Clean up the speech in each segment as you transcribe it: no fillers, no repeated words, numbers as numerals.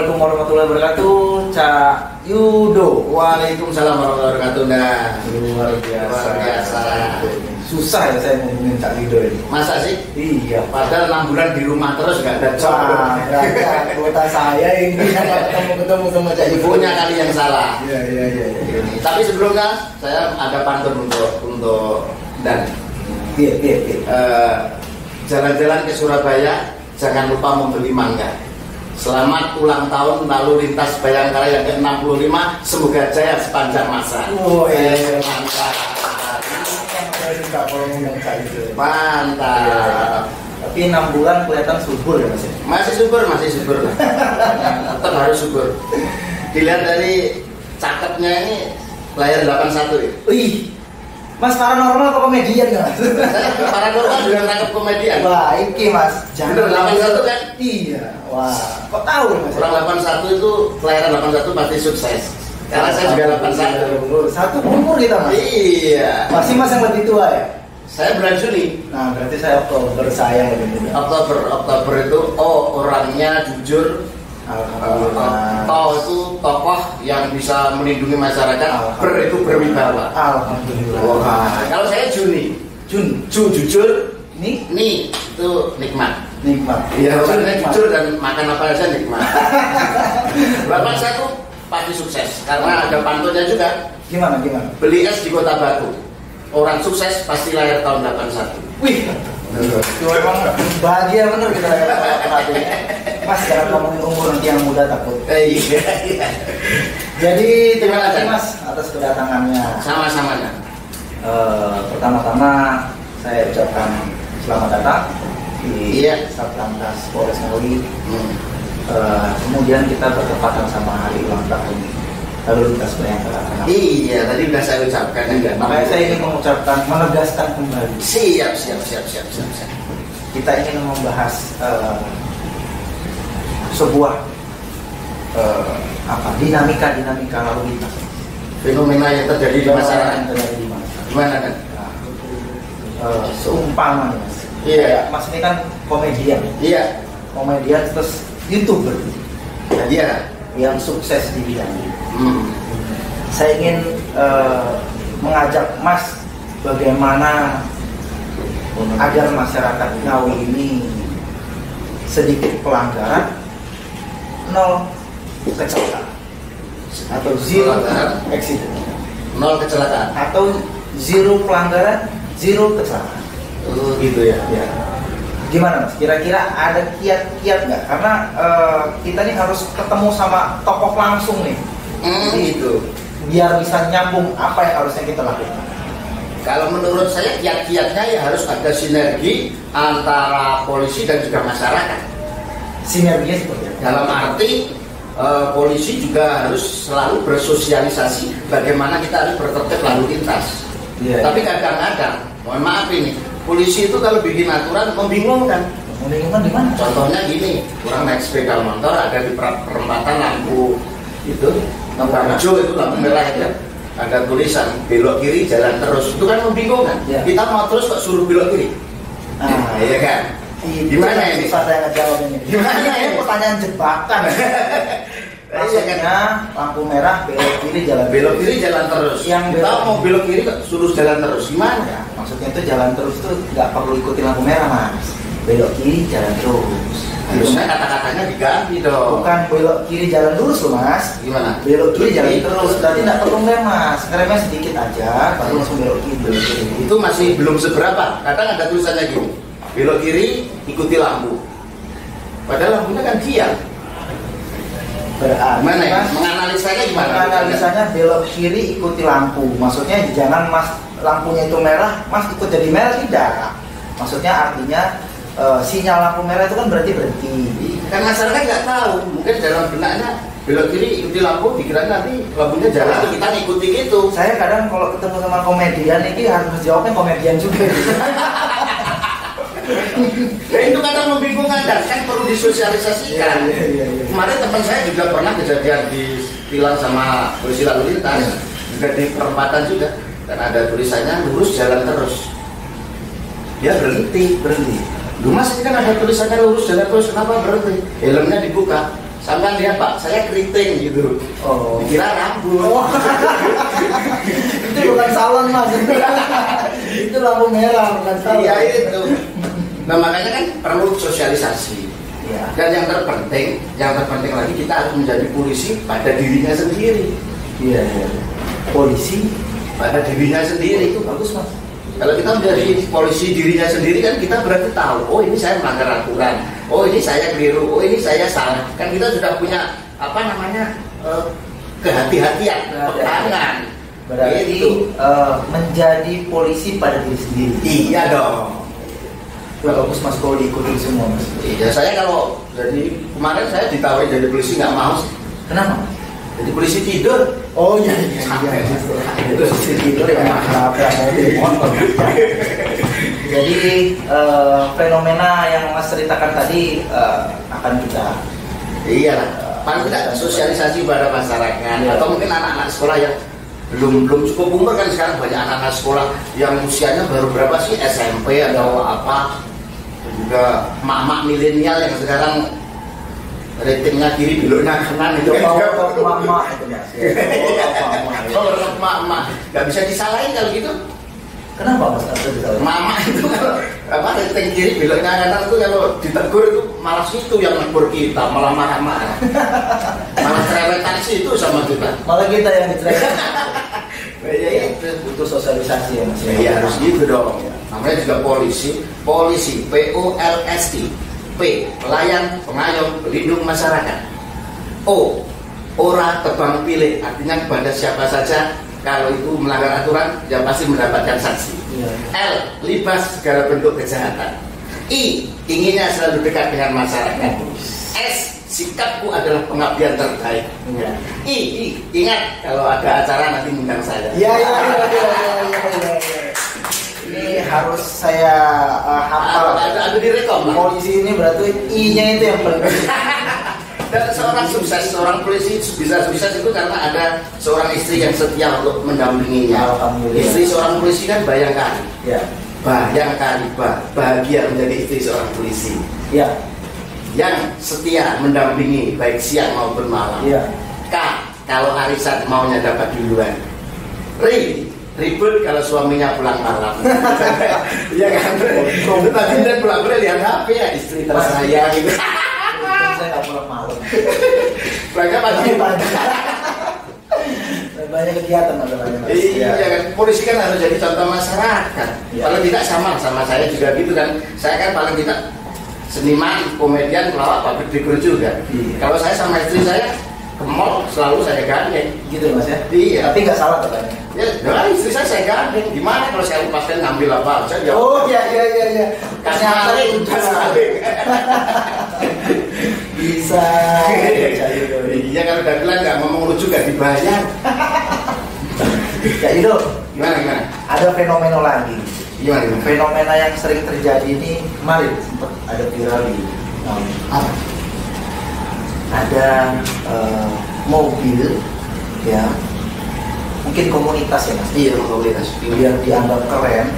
Assalamualaikum warahmatullahi wabarakatuh, Cak Yudo. Waalaikumsalam warahmatullahi wabarakatuh. Nah, Luar biasa. Susah ya saya ngomongin Cak Yudo ini. Masa sih? Iya. Padahal 6 bulan di rumah terus nggak ada job. Kota saya ini ketemu sama Cak Yudo. Ibunya kali yang salah. Iya. Tapi sebelumnya saya ada pantun untuk dan jalan-jalan ke Surabaya jangan lupa membeli mangga. Selamat ulang tahun lalu lintas Bayangkara yang ke-65. Semoga jaya sepanjang masa. Mantap. Mantap. Tapi 6 bulan kelihatan subur ya Mas? Masih subur. Tetap harus subur. Dilihat dari cakepnya ini layar 81 ya. Wih, Mas paranormal atau komedian nggak Mas? Saya paranormal juga nangkep komedian. Wah, iki Mas. Bener 81 kan? Iya. Wah, kok tahu Mas? Orang 81 itu kelahiran 81 pasti sukses. Karena saya juga 81. Satu umur kita Mas. Iya. Masih Mas yang lebih tua ya? Saya bulan Juni. Nah, berarti saya Oktober, saya yang lebih muda. Oktober itu orangnya jujur. Alhamdulillah. Itu tokoh yang bisa melindungi masyarakat. Itu berwibawa. Alhamdulillah. Wah, kalau saya Juni. Jujur. Nih itu nikmat. Iya, orangnya jujur dan makan apa aja nikmat. Bapak saya tuh pasti sukses karena ada pantunnya juga. Gimana? Beli es di Kota Batu. Orang sukses pasti lahir tahun 81. Wih, itu emang bahagia bener kita hati. Mas jangan ngomongin umur nanti yang muda takut. Iya. Jadi terima kasih Mas atas kedatangannya. Sama-sama. Pertama-tama saya ucapkan selamat datang di Satlantas Polres Ngawi. Kemudian kita bertepatan sama hari ulang tahun lalu lintas Bayangkara. Iya, tadi sudah saya ucapkan. Makanya saya ingin mengucapkan, menegaskan kembali. Siap. Kita ingin membahas sebuah dinamika lalu lintas. Fenomena yang terjadi di masyarakat. Gimana kan? Seumpama Mas. Iya. Mas ini kan komedian. Iya. Komedian terus YouTuber. Iya. Yang sukses di bidangnya. Saya ingin mengajak Mas bagaimana agar masyarakat Ngawi ini sedikit pelanggaran, 0 kecelakaan atau 0 accident, 0 kecelakaan atau 0 pelanggaran, 0 kecelakaan. Gitu ya. Gimana Mas? Kira-kira ada kiat-kiat nggak? Karena kita nih harus ketemu sama tokoh langsung nih. Gitu. Biar bisa nyambung apa yang harusnya kita lakukan. Kalau menurut saya kiat-kiatnya ya harus ada sinergi antara polisi dan juga masyarakat. Sinerginya seperti apa? Dalam arti polisi juga harus selalu bersosialisasi bagaimana kita harus bertertib lalu lintas. Tapi kadang-kadang, mohon maaf ini, polisi itu kalau bikin aturan membingungkan. Membingungkan di mana? Contohnya gini, orang naik sepeda motor ada di perempatan lampu itu, lampu hijau itu lampu merah itu, ada tulisan belok kiri jalan terus, itu kan membingungkan. Kita mau terus kok suruh belok kiri. Iya kan? Gimana ini? Susah saya ngejawab ini. Gimana ini? Pertanyaan jebakan. Maksudnya lampu merah belok kiri jalan terus. Yang kita mau belok kiri suruh jalan terus. Gimana? Ya, maksudnya itu jalan terus itu nggak perlu ikuti lampu merah Mas. Belok kiri jalan terus. Harusnya kata-katanya diganti dong. Bukan belok kiri jalan lurus loh Mas. Gimana? Belok kiri jalan terus. Berarti nggak perlu ngerem Mas. Ngeremnya sedikit aja, baru langsung belok kiri. Itu masih belum seberapa. Kadang ada tulisannya gini. Belok kiri ikuti lampu. Padahal lampunya kan diam. Gimana ya? Menganalisanya gimana? Menganalisanya belok kiri ikuti lampu. Maksudnya jangan Mas lampunya itu merah, Mas ikut jadi merah, tidak. Maksudnya artinya sinyal lampu merah itu kan berarti berhenti. Kan masyarakat nggak tahu. Mungkin dalam benaknya belok kiri ikuti lampu, dikira nanti lampunya jalan kita ikuti gitu. Saya kadang kalau ketemu sama komedian ini harus jawabnya komedian juga. Ya itu kadang membingungkan dan kan perlu disosialisasikan. Kemarin teman saya juga pernah kejadian ditilang sama polisi lalu lintas, juga di perempatan juga, dan ada tulisannya lurus jalan terus. Dia berhenti. Lu Mas ini kan ada tulisannya lurus jalan terus, kenapa berhenti? Helmnya dibuka, Sampai lihat Pak, saya keriting gitu. Oh. Dikira rambut. Oh. Itu bukan salon Mas. Itu lampu merah bukan salon. Iya itu. Nah makanya kan perlu sosialisasi. Ya. Dan yang terpenting lagi kita harus menjadi polisi pada dirinya sendiri. Iya, iya. Polisi Pada dirinya sendiri. itu bagus Mas. Kalau kita menjadi polisi dirinya sendiri kan kita berarti tahu, oh ini saya melanggar aturan, oh ini saya keliru, oh ini saya salah. Kan kita sudah punya apa namanya kehati-hatian, pegangan. Berarti menjadi polisi pada diri sendiri. Iya dong. Bagus Mas kalau diikutin semua Mas. Iya, saya kalau jadi kemarin saya ditawarin jadi polisi nggak mau. Kenapa? Jadi polisi tidur. Oh iya iya. Polisi tidur ya nabrak mobil motor. Jadi fenomena yang Mas ceritakan tadi akan kita paling tidak sosialisasi pada masyarakat. Iya. Atau mungkin anak-anak sekolah yang belum cukup umur kan sekarang banyak anak-anak sekolah yang usianya baru berapa sih SMP atau apa. Dan juga mak-mak milenial yang sekarang ratingnya kiri beloknya kanan itu mama itu Mas. Mak-mak nggak bisa disalahin kalau gitu. Kenapa Mas? Mama itu kalau apa rating kiri beloknya kanan itu kalau ditegur itu malah situ yang menegur kita, malah marah-marah. Malah cerewetan situ sama kita. Malah kita yang diceritakan. Ya, itu butuh sosialisasi ya Mas. Ya harus gitu dong. Namanya juga polisi, POLSI. P, pelayan, pengayom, pelindung masyarakat. O, ora tebang pilih, artinya kepada siapa saja kalau itu melanggar aturan, dia pasti mendapatkan sanksi. Iya. L, libas segala bentuk kejahatan. I, inginnya selalu dekat dengan masyarakat. S, sikapku adalah pengabdian terbaik. Iya. I, ingat kalau ada acara nanti undang saya. Iya. Ini harus saya hafal. Ada direkom lah. Polisi ini berarti I-nya itu yang penting. Dan seorang sukses, seorang polisi bisa sukses itu karena ada seorang istri yang setia untuk mendampinginya. Alhamdulillah. Istri seorang polisi kan bayangkari. Ya. Bayangkari, bahagia menjadi istri seorang polisi. Ya. Yang setia mendampingi baik siang maupun malam. Ya. K, kalau arisan maunya dapat duluan. Ribut kalau suaminya pulang malam. Iya kan? Itu tadi dia pulang lihat HP ya istri tersayang gitu. Saya nggak pulang malam. Banyak pagi. Banyak kegiatan Iya kan, polisi kan harus jadi contoh masyarakat. Ya. Kalau tidak sama saya juga gitu kan. Saya kan paling tidak seniman, komedian, pelawak, pabrik figur juga. Iya. Kalau saya sama istri saya ke mall selalu saya gandeng. gitu Mas ya. Iya. Tapi nggak salah katanya. Ya, nah istri saya gandeng. Gimana kalau saya lepaskan ngambil apa aja? Ya. Oh iya. Kasih antarin udah sekali. Bisa. Iya kalau udah bilang nggak mau ngurus juga dibayar. Ya itu Gimana? ada fenomena lagi. Gimana? Fenomena yang sering terjadi ini kemarin sempat ada viral di Apa? ada mobil ya mungkin komunitas ya Mas. Iya komunitas. Biar dianggap keren,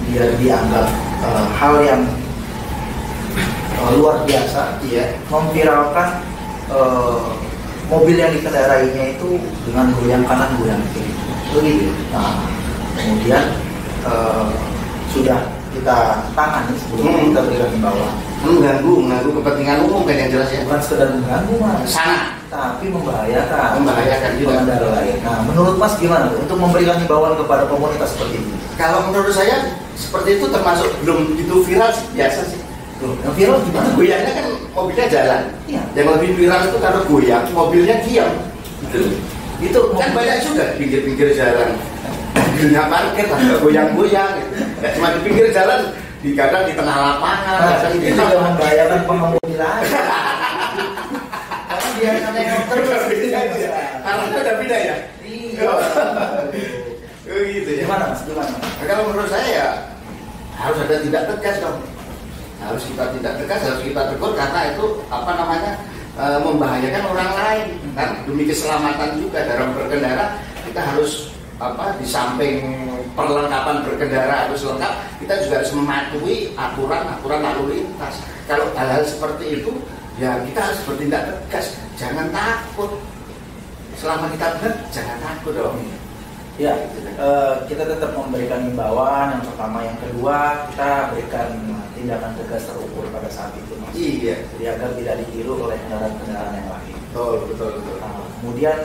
biar dianggap hal yang luar biasa, Iya. memviralkan mobil yang dikendarainya itu dengan goyang kanan goyang kiri. Begitu. Nah, kemudian sudah kita tangani sebelum kita berikan himbauan. Mengganggu kepentingan umum kan yang jelas ya. Bukan sekedar mengganggu Mas, Sangat tapi membahayakan juga. pengendara lain. Nah, menurut Mas gimana tuh untuk memberikan himbauan kepada komunitas seperti ini? Kalau menurut saya seperti itu termasuk belum itu viral sih, biasa sih. Loh, yang viral gimana? Goyangnya kan mobilnya jalan. Iya. Yang lebih viral itu kalau goyang mobilnya diam. Gitu. Itu Kan banyak juga di pinggir-pinggir jalan. Mobilnya parkir tapi goyang-goyang. Gitu. Nggak cuma di pinggir jalan, kadang di tengah lapangan. Nah, itu gitu. jangan membahayakan pengemudi lain. Karena dia nengok terus. Arahnya udah beda ya. Iya. Gitu ya. Gimana Mas? Gimana? Nah, kalau menurut saya ya harus ada tindak tegas dong. Harus kita tindak tegas, harus kita tegur karena itu apa namanya membahayakan orang lain. Kan demi keselamatan juga dalam berkendara kita harus apa di samping perlengkapan berkendara harus lengkap, kita juga harus mematuhi aturan lalu lintas. Kalau hal-hal seperti itu ya kita harus bertindak tegas, jangan takut. Selama kita benar, jangan takut dong. Ya, kita tetap memberikan himbauan yang pertama, yang kedua kita berikan tindakan tegas terukur pada saat itu, Mas. Iya. Jadi agar tidak ditiru oleh kendaraan-kendaraan yang lain. Betul. Nah, kemudian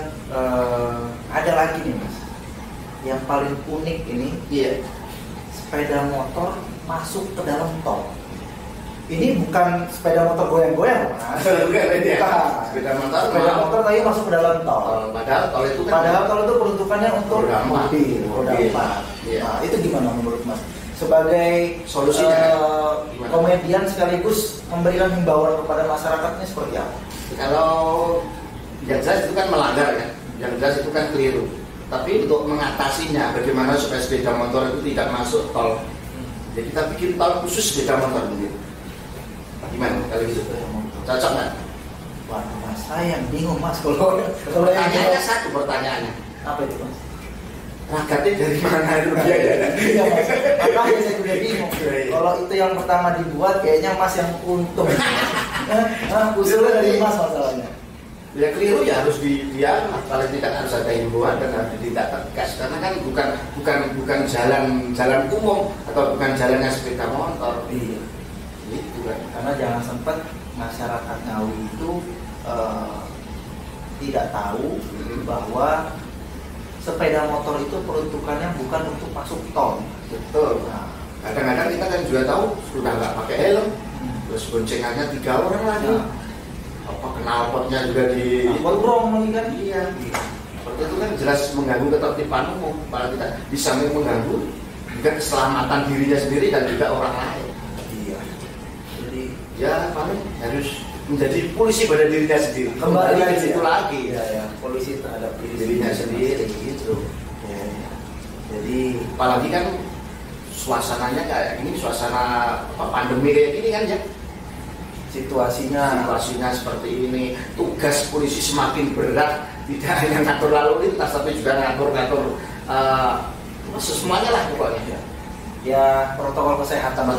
ada lagi nih, Mas, yang paling unik ini, Iya. sepeda motor masuk ke dalam tol. Ini bukan sepeda motor goyang-goyang, Mas. Bukan. Sepeda motor tapi masuk ke dalam tol. Padahal tol itu peruntukannya untuk mobil, roda 4. Iya. Nah, itu gimana menurut Mas? Sebagai solusinya komedian sekaligus memberikan himbauan kepada masyarakatnya seperti apa? Kalau yang jelas itu kan melanggar ya, yang jelas itu kan keliru. Tapi untuk mengatasinya, bagaimana supaya sepeda motor itu tidak masuk tol? Jadi kita bikin tol khusus sepeda motor mungkin. Gimana kalau gitu? Cocok nggak? Waduh, Mas, saya yang bingung, Mas. Kalau pertanyaannya satu pertanyaannya. Apa itu, Mas? Ragatnya dari mana itu dia ya? Iya, Mas. Makanya saya juga bingung. Kalau itu yang pertama dibuat, kayaknya Mas yang untung. Usulnya dari Mas masalahnya. Ya keliru ya harus dia paling tidak harus ada himbauan dan harus ditindak tegas karena kan bukan jalan umum atau bukan jalannya sepeda motor. Iya. Gitu kan. Karena jangan sempat masyarakat Ngawi itu tidak tahu bahwa sepeda motor itu peruntukannya bukan untuk masuk tol. Betul. Nah, kadang-kadang kita kan juga tahu sudah nggak pakai helm, terus boncengannya 3 orang lagi. Nah, apa knalpotnya juga di brong lagi kan? Iya. Seperti itu kan jelas mengganggu ketertiban umum, malah tidak bisa mengganggu juga keselamatan dirinya sendiri dan juga orang lain. Iya. Jadi ya paling harus menjadi polisi pada dirinya sendiri. Kembali ke situ lagi. Ya, polisi terhadap dirinya sendiri gitu. Ya. Jadi apalagi kan suasananya kayak ini, suasana pandemi kayak gini kan ya. Situasinya seperti ini, tugas polisi semakin berat, tidak hanya ngatur lalu lintas tapi juga ngatur semuanya lah pokoknya. Ya, protokol kesehatan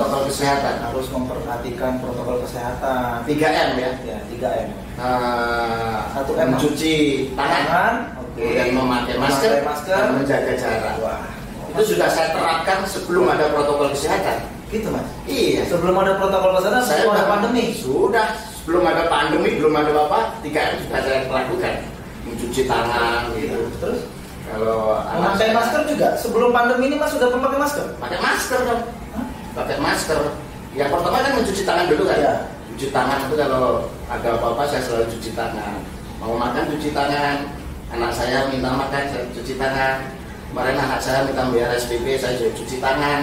harus memperhatikan protokol kesehatan. 3M ya. Ya, 3M. 1M mencuci tangan, kemudian memakai masker dan menjaga jarak. Wah, itu sudah saya terapkan sebelum ada protokol kesehatan. Gitu, Mas? Iya. Sebelum ada protokol kesehatan, sebelum ada pandemi. Sudah, sebelum ada pandemi, belum ada apa, 3M sudah saya lakukan. Mencuci tangan gitu. Terus kalau memakai masker juga. Sebelum pandemi ini Mas sudah memakai masker? Pakai masker dong. Pakai masker. Yang pertama kan mencuci tangan dulu kan. Ya. Cuci tangan itu kalau ada apa-apa saya selalu cuci tangan. Mau makan cuci tangan. Anak saya minta makan saya cuci tangan. Kemarin anak saya minta bayar SPP saya juga cuci tangan.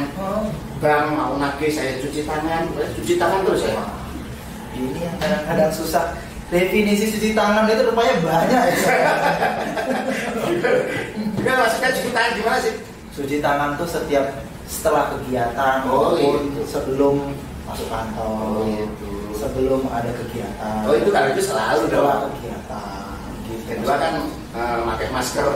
Bang mau nagih saya cuci tangan. Cuci tangan terus ya. Ini yang kadang-kadang susah. Definisi cuci tangan itu rupanya banyak ya. Juga maksudnya cuci tangan gimana sih? Cuci tangan tuh setelah kegiatan maupun sebelum masuk kantor, sebelum ada kegiatan. Oh itu kan itu selalu setelah kegiatan. Gitu. Kedua kan pakai masker.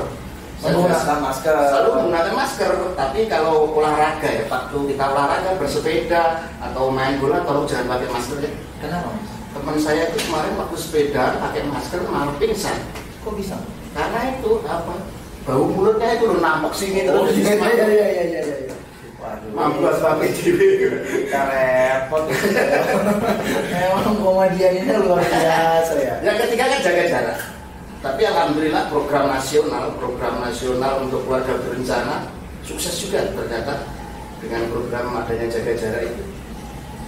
Menggunakan masker. Selalu menggunakan masker. Tapi kalau olahraga ya, waktu kita olahraga bersepeda atau main bola, tolong jangan pakai masker ya. Kenapa, Mas? Teman saya itu kemarin waktu sepeda pakai masker malah pingsan. Kok bisa? Karena itu apa? Bau mulutnya itu loh nampak sini terus. Iya. Waduh. Mampus pakai TV. Kita repot. Memang komedian ini luar biasa ya. Yang ketiga kan jaga jarak. Tapi alhamdulillah program nasional untuk keluarga berencana sukses juga ternyata dengan program adanya jaga jarak itu.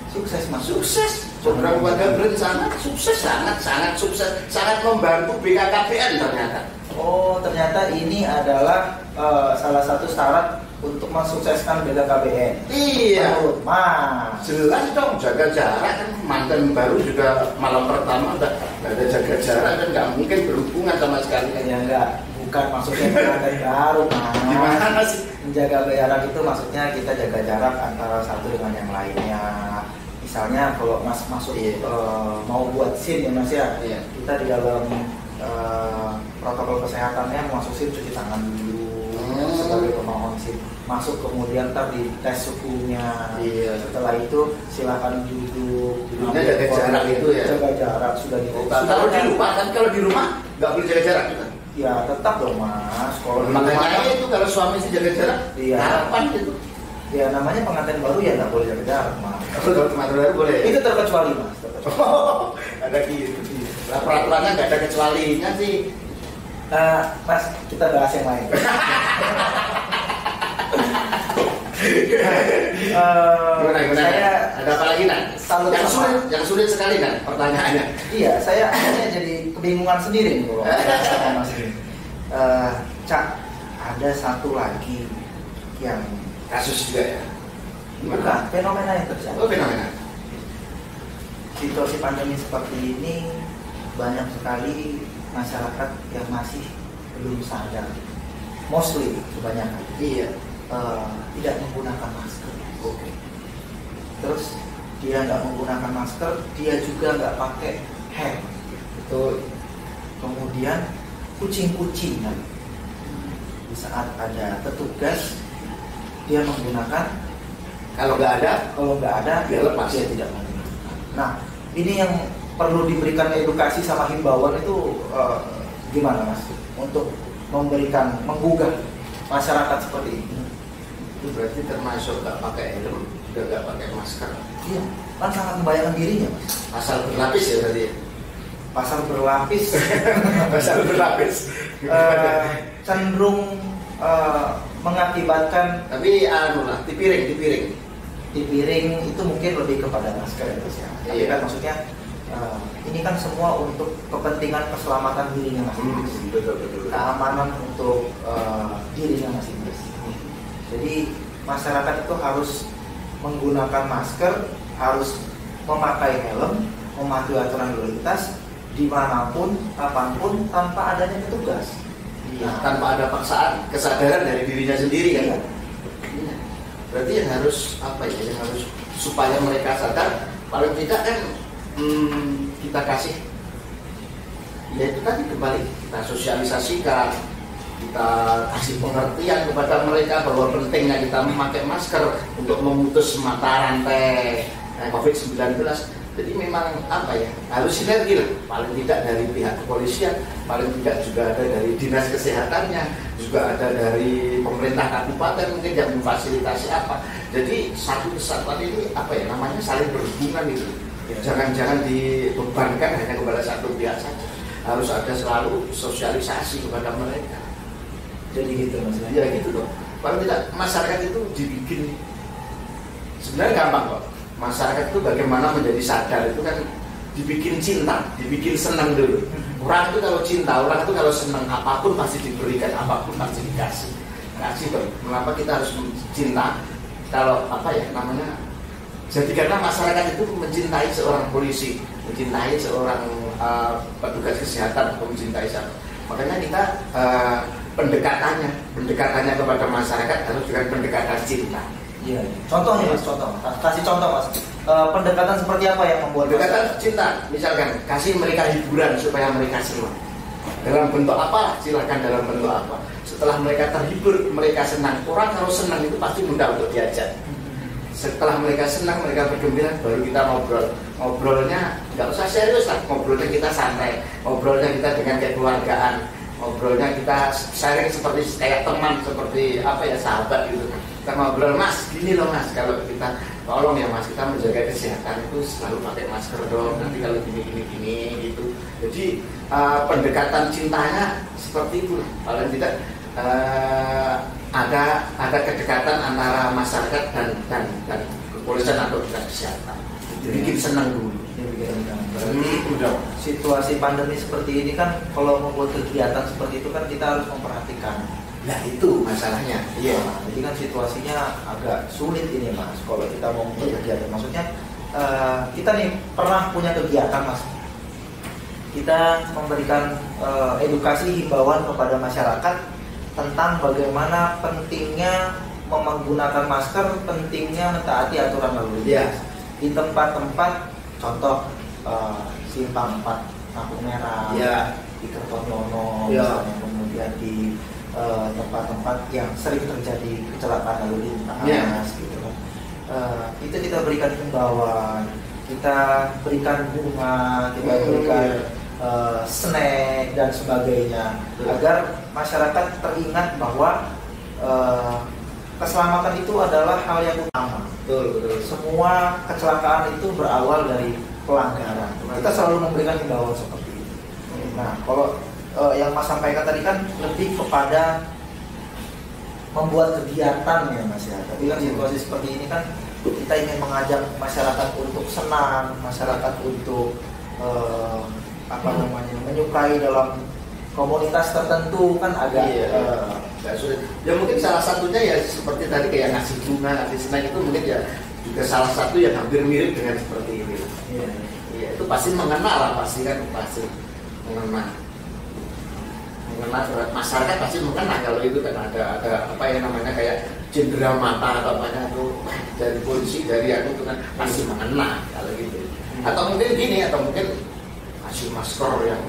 Sukses, Mas. Sukses. Program keluarga berencana sukses, sangat sukses, sangat membantu BKKBN ternyata. Oh, ternyata ini adalah salah satu syarat untuk mensukseskan BKKBN. Iya. Mas. Jelas dong, jaga jarak kan mantan baru juga malam pertama udah ada jaga jarak dan nggak mungkin berhubungan sama sekali. Ya enggak, bukan maksudnya mantan baru, Mas. Gimana sih? Menjaga jarak itu maksudnya kita jaga jarak antara satu dengan yang lainnya. Misalnya kalau Mas masuk mau buat SIM ya Mas ya, kita di dalam protokol kesehatannya masuk SIM cuci tangan dulu. sebagai pemohon SIM. Masuk kemudian ntar di tes suhunya. Iya. Setelah itu silakan duduk. Jaga jarak itu ya. Jaga jarak sudah di. Kalau di rumah kan kalau di rumah nggak boleh jaga jarak kan? Ya tetap dong Mas. Kalau di makanya rumah itu kalau suami sih jaga jarak. Iya. Kapan itu? Ya namanya pengantin baru ya nggak boleh jaga jarak Mas. Kalau pengantin baru boleh. Itu terkecuali Mas. Ada gitu. Lah peraturannya nggak ada kecualinya sih. Mas kita bahas yang lain. Gimana? Saya ada apa lagi Nan? Yang sulit sekali Nan pertanyaannya. Iya, saya jadi kebingungan sendiri nih kalau sama Mas ini. Cak, ada satu lagi yang Kasus juga ya? bukan fenomena yang terjadi. Oh fenomena. Situasi pandemi seperti ini banyak sekali masyarakat yang masih belum sadar, mostly kebanyakan. Iya. Tidak menggunakan masker. Oke. Terus dia nggak menggunakan masker, dia juga nggak pakai hand. Betul. Kemudian kucing-kucingan. Di saat ada petugas, dia menggunakan. Kalau nggak ada, dia lepas. Dia tidak menggunakan. Nah, ini yang perlu diberikan edukasi sama himbauan itu gimana Mas? Untuk menggugah masyarakat seperti ini. Itu berarti termasuk nggak pakai helm, juga nggak pakai masker. Iya, kan sangat membahayakan dirinya Mas. Asal berlapis ya berarti. Pasal berlapis. Asal berlapis. Cenderung mengakibatkan. Tapi lah, di piring itu mungkin lebih kepada masker itu ya. Tapi kan maksudnya ini kan semua untuk kepentingan keselamatan dirinya masing-masing. Betul. Keamanan untuk dirinya masing-masing. Jadi masyarakat itu harus menggunakan masker, harus memakai helm, mematuhi aturan lalu lintas dimanapun, kapanpun, tanpa adanya petugas. Tanpa ada paksaan, kesadaran dari dirinya sendiri kan. Iya. Berarti yang harus yang harus supaya mereka sadar, paling tidak kan kita kasih, ya itu tadi kembali kita sosialisasikan, kita kasih pengertian kepada mereka bahwa pentingnya kita memakai masker untuk memutus mata rantai COVID-19. Jadi memang harus sinergi lah, paling tidak dari pihak kepolisian, paling tidak juga ada dari dinas kesehatannya, juga ada dari pemerintah kabupaten mungkin yang memfasilitasi apa. Jadi satu kesatuan ini saling berhubungan itu. Jangan dibebankan hanya kepada satu pihak saja. Harus ada selalu sosialisasi kepada mereka. Jadi gitu maksudnya. Ya gitu dong. Paling tidak masyarakat itu dibikin sebenarnya gampang kok. Masyarakat itu bagaimana menjadi sadar itu kan dibikin cinta, dibikin senang dulu. Orang itu kalau cinta, orang itu kalau senang apapun pasti diberikan, apapun pasti dikasih. Kasih dong. Mengapa kita harus cinta? Kalau jadi karena masyarakat itu mencintai seorang polisi, mencintai seorang petugas kesehatan, atau mencintai siapa. Makanya kita pendekatannya kepada masyarakat harus dengan pendekatan cinta. Iya. Contohnya Mas, kasih contoh Mas. Pendekatan seperti apa yang membuat pendekatan cinta? Misalkan kasih mereka hiburan supaya mereka senang. Dalam bentuk apa? Silakan dalam bentuk apa. Setelah mereka terhibur, mereka senang. Orang kalau senang itu pasti mudah untuk diajak. Setelah mereka senang, mereka bergembira, baru kita ngobrol. Ngobrolnya nggak usah serius lah. Ngobrolnya kita santai. Ngobrolnya kita dengan kekeluargaan. Ngobrolnya kita sharing seperti kayak teman, seperti sahabat gitu. Kita ngobrol, Mas, gini loh Mas, kalau kita tolong ya Mas, kita menjaga kesehatan itu selalu pakai masker dong. Nanti kalau gini gitu. Jadi pendekatan cintanya seperti itu. Paling tidak ada kedekatan antara masyarakat dan kepolisian atau kesehatan. Bikin senang dulu. Berarti situasi pandemi seperti ini kan kalau membuat kegiatan seperti itu kan kita harus memperhatikan. Nah itu masalahnya. Iya. Jadi kan situasinya agak sulit ini Mas. Kalau kita mau membuat kegiatan, maksudnya kita nih pernah punya kegiatan Mas. Kita memberikan edukasi himbauan kepada masyarakat tentang bagaimana pentingnya menggunakan masker, pentingnya mentaati aturan lalu lintas di tempat-tempat, contoh simpang 4 lampu merah, di Kertonyono, misalnya, kemudian di tempat-tempat yang sering terjadi kecelakaan lalu lintas, gitu kan. Itu kita berikan himbauan, kita berikan bunga, kita berikan snack dan sebagainya, agar masyarakat teringat bahwa keselamatan itu adalah hal yang utama. Betul. Semua kecelakaan itu berawal dari pelanggaran. Kita selalu memberikan himbauan seperti itu. Nah, kalau yang Mas sampaikan tadi kan lebih kepada membuat kegiatan ya Mas ya. Tapi kan situasi seperti ini kan kita ingin mengajak masyarakat untuk senang, masyarakat untuk menyukai dalam komunitas tertentu kan agak sulit. Ya mungkin salah satunya ya seperti tadi kayak ngasih bunga, ngasih snack itu mungkin ya juga salah satu yang hampir mirip dengan seperti ini. Iya, itu pasti mengena lah, pasti mengena masyarakat pasti mengena kalau itu kan ada apa ya namanya kayak cindera mata atau apa itu dari polisi dari aku itu kan pasti mengena kalau gitu. Atau mungkin gini, atau mungkin kasih masker yang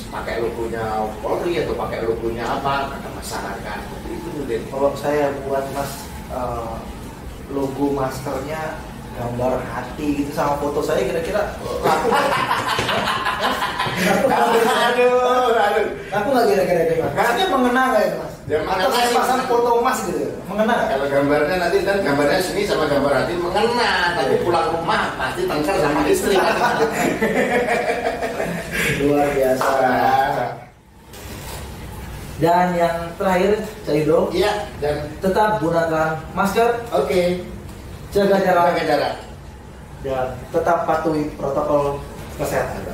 pakai logonya Polri atau pakai logonya apa kata masyarakat itu mungkin. Kalau saya buat Mas logo maskernya gambar hati gitu sama foto saya, kira-kira laku nggak kira-kira gitu? Maksudnya mengena nggak itu Mas? Ya, atau saya pasang foto Mas gitu, mengena? Kalau gambarnya nanti dan gambarnya sini sama gambar hati mengena, tapi pulang rumah pasti tengkar sama istri. Luar biasa. Dan yang terakhir, Cak Yudo, iya, dan tetap gunakan masker. Oke. Jaga jarak. Jaga jarak. Dan tetap patuhi protokol kesehatan.